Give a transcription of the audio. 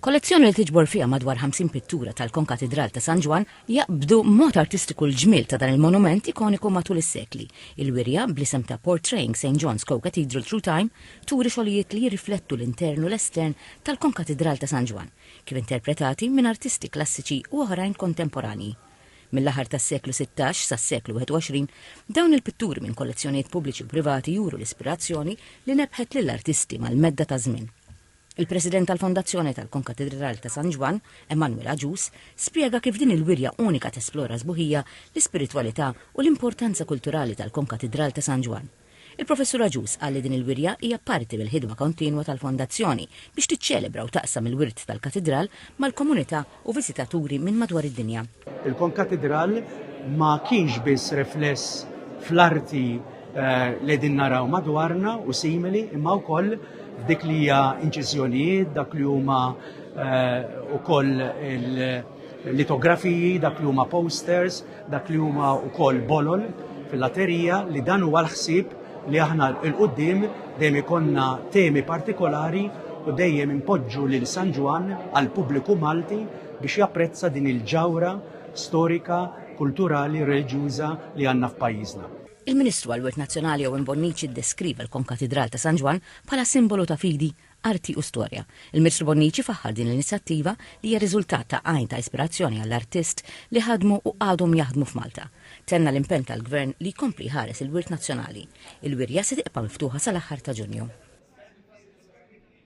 Kollezzjoni li tiġbor fiha madwar 50 pittura tal-Konkatedral ta' San Ġwan jaqbdu mod artistiku l-ġmiel ta' dan il-monument ikoniku matul is-sekli. Il-wirja blisem ta' Portraying St. John's Co-Cathedral Through Time turi xogħlijiet li jirriflettu l-internu l-estern tal-Konkatedral ta' San Ġwan, kif interpretati minn artisti klassiċi u oħrajn kontemporanji. Mill-aħar tas-seklu 16 sas-seklu 21, dawn il-pitturi minn kollezzjonijiet pubbliċi u privati juru l-ispirazzjoni li nebħet lill-artisti mal-medda ta' żmien. Il-President tal-Fondazzjoni tal-Konkatedral ta' San Ġwan, Emanuel Aġus, spjega kif din il-wirja unika tesplora sbuħija l-ispiritwalità u l-importanza kulturali tal-Konkatedral ta' San Ġwan. Il-Professur Aġus qal li din il-wirja hija parti mill-ħidma kontinwa tal-Fondazzjoni biex tiċċelebra u taqsam il-wirt tal-katedral mal-komunità u viżitaturi minn madwar id-dinja. Il-Konkatedral ma kienx biss rifless fl-arti li din naraw madwarna u simili, imma wkoll dik li hija inċiżjonijiet, dak li huma wkoll il-litografiji, dak li huma posters, dak li huma wkoll bolol fil-laterija li dan huwa l-ħsieb li aħna l-qudiem dejjem ikonna temi partikolari u dejjem impoġġu lil San Ġwan għall pubbliku Malti biex japprezza din il-ġawra storika, kulturali, reliġjuża li għandna f'pajjiżna. Il-Ministru għall-Wirt Nazzjonali Owen Bonnici ddeskriva l-Konkatedral ta' San Ġwan bħala simbolu ta' fidi, arti u storja. Il-Ministru Bonnici faħħar din l-inizjattiva li hija riżultat ta' għajn ta' ispirazzjoni għall-artist li ħadmu u għadhom jaħdmu f'Malta. Tenna l-impenn tal-Gvern li jkompli ħares il-Wirt Nazzjonali. Il-wirja se tibqa' miftuħa sal-aħħar ta' Ġunju.